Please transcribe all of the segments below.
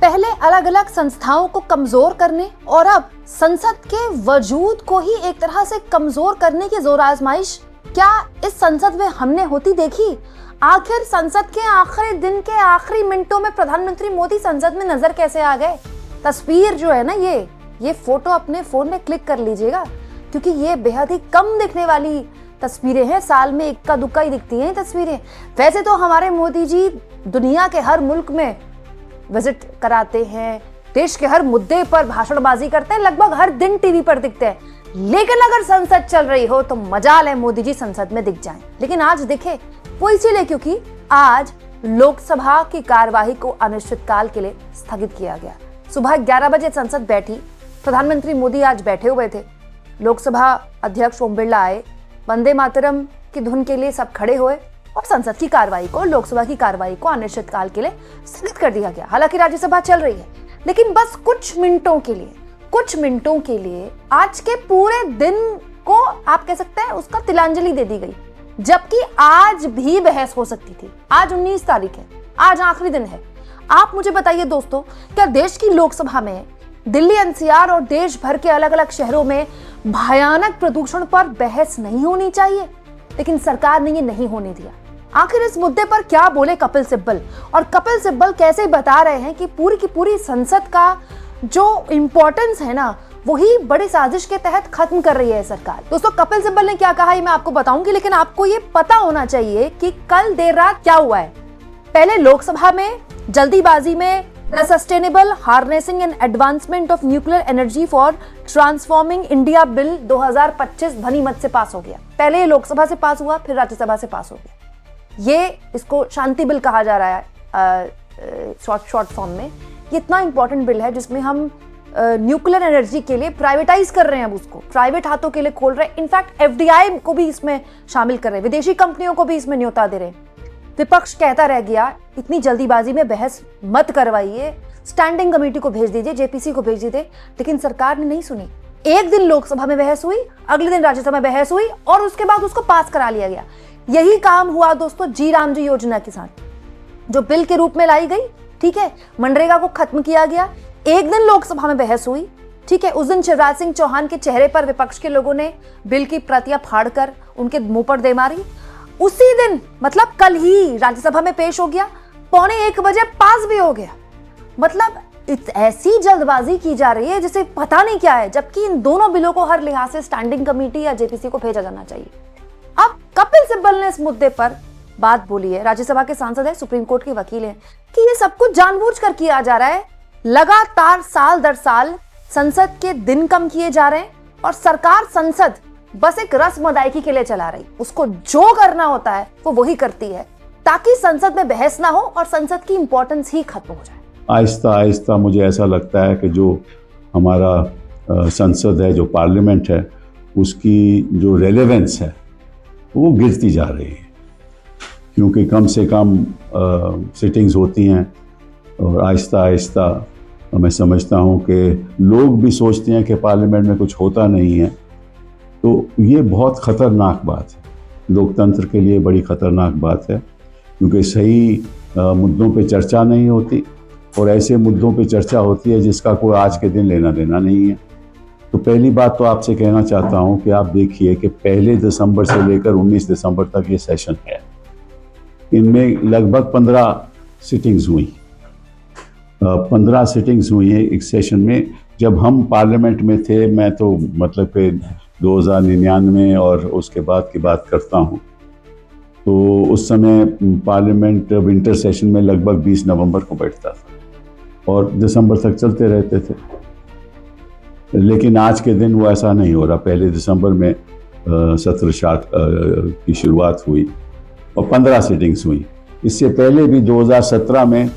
पहले अलग अलग संस्थाओं को कमजोर करने और अब संसद के वजूद को ही एक तरह से कमजोर करने की जोर आजमाइश क्या इस संसद में हमने होती देखी? आखिर संसद के आखिरी दिन के आखिरी मिनटों में प्रधानमंत्री मोदी संसद में नजर कैसे आ गए? तस्वीर जो है ना, ये फोटो अपने फोन में क्लिक कर लीजिएगा, क्योंकि ये बेहद ही कम दिखने वाली तस्वीरें हैं। साल में इक्का दुक्का ही दिखती हैं तस्वीरें। वैसे तो हमारे मोदी जी दुनिया के हर मुल्क में विजिट कराते हैं, देश के हर मुद्दे पर भाषणबाजी करते हैं, लगभग हर दिन टीवी पर दिखते हैं। लेकिन अगर संसद चल रही हो तो मजाल है मोदी जी संसद में दिख जाएं। लेकिन आज दिखे वो इसीलिए क्योंकि आज लोकसभा की कार्यवाही को अनिश्चितकाल के लिए स्थगित किया गया। सुबह 11 बजे संसद बैठी, प्रधानमंत्री मोदी आज बैठे हुए थे, लोकसभा अध्यक्ष ओम बिरला आए, वंदे मातरम की धुन के लिए सब खड़े हुए और संसद की कार्रवाई को, लोकसभा की कार्रवाई को अनिश्चितकाल के लिए स्थगित कर दिया गया। हालांकि राज्यसभा चल रही है, लेकिन बस कुछ मिनटों के लिए आज के पूरे दिन को आप कह सकते हैं उसका तिलांजलि दे दी गई, जबकि आज भी बहस हो सकती थी। आज 19 तारीख है, आज आखिरी दिन है। आप मुझे बताइए दोस्तों, क्या देश की लोकसभा में दिल्ली एनसीआर और देश भर के अलग अलग शहरों में भयानक प्रदूषण पर बहस नहीं होनी चाहिए? लेकिन सरकार ने ये नहीं होने दिया। आखिर इस मुद्दे पर क्या बोले कपिल सिब्बल, और कपिल सिब्बल कैसे बता रहे हैं कि पूरी की पूरी संसद का जो इंपॉर्टेंस है ना, वही बड़ी साजिश के तहत खत्म कर रही है सरकार। दोस्तों, कपिल सिब्बल ने क्या कहा ये मैं आपको बताऊंगी, लेकिन आपको ये पता होना चाहिए कि कल देर रात क्या हुआ है। पहले लोकसभा में जल्दीबाजी में the sustainable harnessing and advancement of nuclear energy for transforming India bill 2025 ध्वनिमत से पास हो गया। पहले ये लोकसभा से पास हुआ, फिर राज्यसभा से पास हो गया। ये इसको शांति बिल कहा जा रहा है शॉर्ट फॉर्म में। ये इतना इंपॉर्टेंट बिल है जिसमें हम न्यूक्लियर एनर्जी के लिए प्राइवेटाइज कर रहे हैं, अब उसको प्राइवेट हाथों के लिए खोल रहे हैं। इनफैक्ट एफडीआई को भी इसमें शामिल कर रहे हैं, विदेशी कंपनियों को भी इसमें न्योता दे रहे हैं। विपक्ष कहता रह गया इतनी जल्दीबाजी में बहस मत करवाइए, स्टैंडिंग कमेटी को भेज दीजिए, जेपीसी को भेज दीजिए, लेकिन सरकार ने नहीं सुनी। एक दिन लोकसभा में बहस हुई, अगले दिन राज्यसभा में बहस हुई और उसके बाद उसको पास करा लिया गया। यही काम हुआ दोस्तों जी राम जी योजना के साथ, जो बिल के रूप में लाई गई। ठीक है, मनरेगा को खत्म किया गया। एक दिन लोकसभा में बहस हुई, ठीक है, उस दिन शिवराज सिंह चौहान के चेहरे पर विपक्ष के लोगों ने बिल की प्रतियां फाड़कर उनके मुंह पर दे मारी। उसी दिन मतलब कल ही राज्यसभा में पेश हो गया, 1:45 बजे पास भी हो गया। मतलब ऐसी जल्दबाजी की जा रही है जिसे पता नहीं क्या है, जबकि इन दोनों बिलों को हर लिहाज से स्टैंडिंग कमेटी या जेपीसी को भेजा जाना चाहिए। अब कपिल सिब्बल ने इस मुद्दे पर बात बोली है, राज्यसभा के सांसद है, सुप्रीम कोर्ट के वकील हैं, कि ये सब कुछ जानबूझकर किया जा रहा है। लगातार साल दर साल संसद के दिन कम किए जा रहे हैं और सरकार संसद बस एक रस्म अदायगी के लिए चला रही, उसको जो करना होता है वो वही करती है, ताकि संसद में बहस ना हो और संसद की इंपॉर्टेंस ही खत्म हो जाए। आहिस्ता आहिस्ता मुझे ऐसा लगता है कि जो हमारा संसद है, जो पार्लियामेंट है, उसकी जो रेलेवेंस है वो गिरती जा रही है, क्योंकि कम से कम सिटिंग्स होती हैं और आहिस्ता आहिस्ता मैं समझता हूँ कि लोग भी सोचते हैं कि पार्लियामेंट में कुछ होता नहीं है। तो ये बहुत ख़तरनाक बात है, लोकतंत्र के लिए बड़ी ख़तरनाक बात है, क्योंकि सही मुद्दों पे चर्चा नहीं होती और ऐसे मुद्दों पे चर्चा होती है जिसका कोई आज के दिन लेना देना नहीं है। तो पहली बात तो आपसे कहना चाहता हूँ कि आप देखिए कि 1 दिसंबर से लेकर 19 दिसंबर तक ये सेशन है, इनमें लगभग 15 सिटिंग्स हुई। 15 सिटिंग्स हुई हैं एक सेशन में। जब हम पार्लियामेंट में थे, मैं तो मतलब कि 2099 और उसके बाद की बात करता हूँ, तो उस समय पार्लियामेंट विंटर सेशन में लगभग 20 नवंबर को बैठता था और दिसंबर तक चलते रहते थे। लेकिन आज के दिन वो ऐसा नहीं हो रहा। 1 दिसंबर में सत्र की शुरुआत हुई और 15 सिटिंग्स हुई। इससे पहले भी 2017 में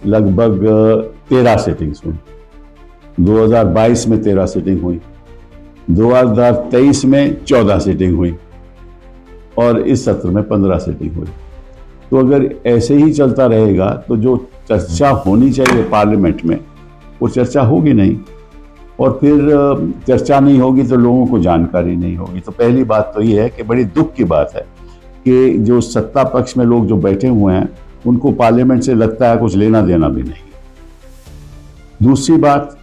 लगभग 13 सिटिंग्स हुई, 2022 में 13 सिटिंग हुई, 2023 में 14 सिटिंग हुई और इस सत्र में 15 सिटिंग हुई। तो अगर ऐसे ही चलता रहेगा तो जो चर्चा होनी चाहिए पार्लियामेंट में वो चर्चा होगी नहीं, और फिर चर्चा नहीं होगी तो लोगों को जानकारी नहीं होगी। तो पहली बात तो ये है कि बड़ी दुख की बात है कि जो सत्ता पक्ष में लोग जो बैठे हुए हैं उनको पार्लियामेंट से लगता है कुछ लेना देना भी नहीं। दूसरी बात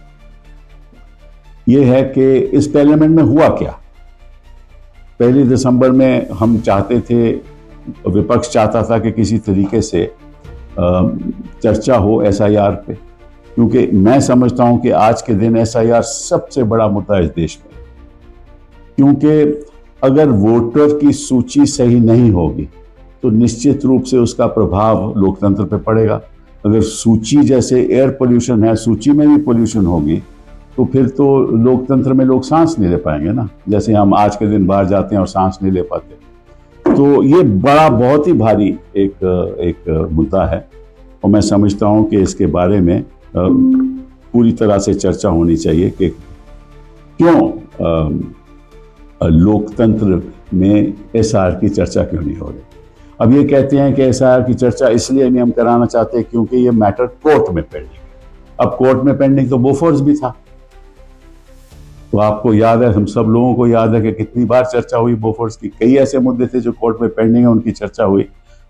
यह है कि इस पार्लियामेंट में हुआ क्या। 1 दिसंबर में हम चाहते थे, विपक्ष चाहता था कि किसी तरीके से चर्चा हो SIR पे, क्योंकि मैं समझता हूं कि आज के दिन SIR सबसे बड़ा मुद्दा इस देश में, क्योंकि अगर वोटर की सूची सही नहीं होगी तो निश्चित रूप से उसका प्रभाव लोकतंत्र पे पड़ेगा। अगर सूची जैसे एयर पोल्यूशन है, सूची में भी पोल्यूशन होगी तो फिर तो लोकतंत्र में लोग सांस नहीं ले पाएंगे ना, जैसे हम आज के दिन बाहर जाते हैं और सांस नहीं ले पाते। तो ये बहुत ही भारी एक मुद्दा है और मैं समझता हूँ कि इसके बारे में पूरी तरह से चर्चा होनी चाहिए कि क्यों लोकतंत्र में SIR की चर्चा क्यों नहीं हो रही। अब ये कहते हैं कि SIR की चर्चा इसलिए नहीं हम कराना चाहते क्योंकि ये मैटर कोर्ट में पेंडिंग है। अब कोर्ट में पेंडिंग तो बोफोर्स भी था, तो आपको याद है, हम सब लोगों को याद है कि कितनी बार चर्चा हुई बोफोर्स की। कई ऐसे मुद्दे थे जो कोर्ट में पेंडिंग है, उनकी चर्चा हुई,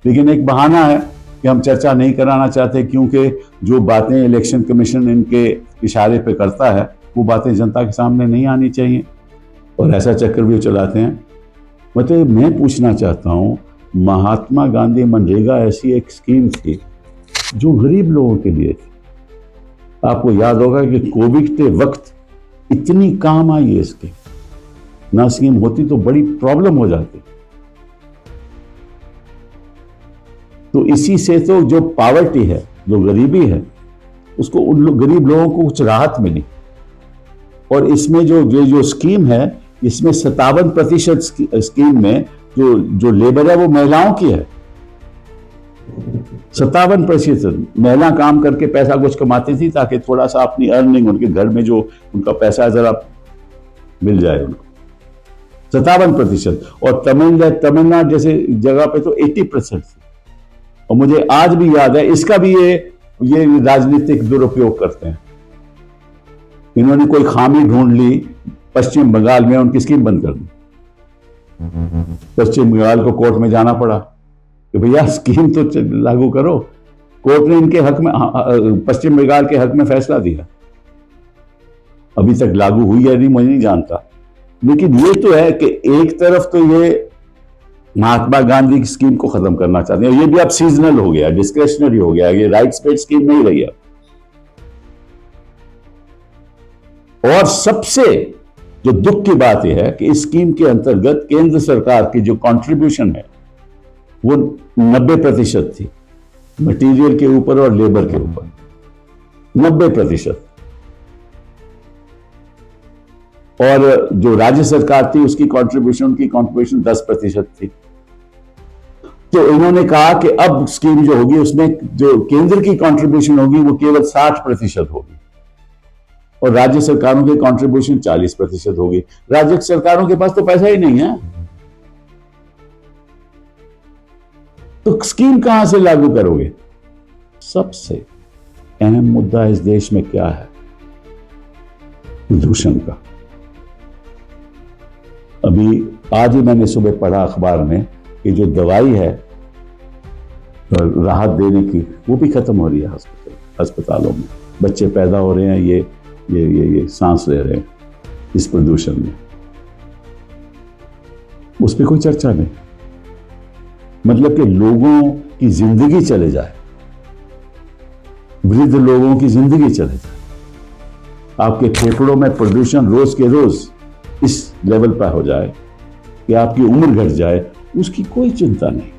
लेकिन एक बहाना है कि हम चर्चा नहीं कराना चाहते क्योंकि जो बातें इलेक्शन कमीशन इनके इशारे पे करता है वो बातें जनता के सामने नहीं आनी चाहिए और ऐसा चक्रव्यूह चलाते हैं। मतलब मैं पूछना चाहता हूँ, महात्मा गांधी मनरेगा ऐसी एक स्कीम थी जो गरीब लोगों के लिए थी। आपको याद होगा कि कोविड के वक्त इतनी काम आई है स्कीम, ना स्कीम होती तो बड़ी प्रॉब्लम हो जाती। तो इसी से तो जो पॉवर्टी है, जो गरीबी है, उसको उन गरीब लोगों को कुछ राहत मिली। और इसमें जो स्कीम है, इसमें 57% स्कीम में जो लेबर है वो महिलाओं की है। 57% महिला काम करके पैसा कुछ कमाती थी ताकि थोड़ा सा अपनी अर्निंग, उनके घर में जो उनका पैसा जरा मिल जाए उनको। 57%। और तमिलनाडु जैसे जगह पे तो 80% थी। और मुझे आज भी याद है, इसका भी ये राजनीतिक दुरुपयोग करते हैं। इन्होंने कोई खामी ढूंढ ली पश्चिम बंगाल में, उनकी स्कीम बंद कर दी। पश्चिम बंगाल को कोर्ट में जाना पड़ा कि भैया स्कीम तो लागू करो। कोर्ट ने इनके हक में, पश्चिम बंगाल के हक में फैसला दिया। अभी तक लागू हुई है नहीं, मुझे नहीं जानता, लेकिन ये तो है कि एक तरफ तो ये महात्मा गांधी की स्कीम को खत्म करना चाहते हैं, ये भी अब सीजनल हो गया, डिस्क्रेशनरी हो गया, ये राइट्स बेस्ड स्कीम नहीं रही है। और सबसे जो दुख की बात यह है कि इस स्कीम के अंतर्गत केंद्र सरकार की जो कंट्रीब्यूशन है वो 90% थी, मटेरियल के ऊपर और लेबर के ऊपर 90%। और जो राज्य सरकार थी उसकी कंट्रीब्यूशन 10% थी। तो इन्होंने कहा कि अब स्कीम जो होगी उसमें जो केंद्र की कंट्रीब्यूशन होगी वो केवल 60% होगी और राज्य सरकारों की कंट्रीब्यूशन 40% होगी। राज्य सरकारों के पास तो पैसा ही नहीं है, तो स्कीम कहां से लागू करोगे। सबसे अहम मुद्दा इस देश में क्या है, प्रदूषण का। अभी आज ही मैंने सुबह पढ़ा अखबार में कि जो दवाई है राहत देने की वो भी खत्म हो रही है अस्पतालों में। बच्चे पैदा हो रहे हैं, ये सांस ले रहे हैं इस प्रदूषण में, उस पर कोई चर्चा नहीं। मतलब कि लोगों की जिंदगी चले जाए, वृद्ध लोगों की जिंदगी चले जाए, आपके फेफड़ों में प्रदूषण रोज के रोज इस लेवल पर हो जाए कि आपकी उम्र घट जाए, उसकी कोई चिंता नहीं।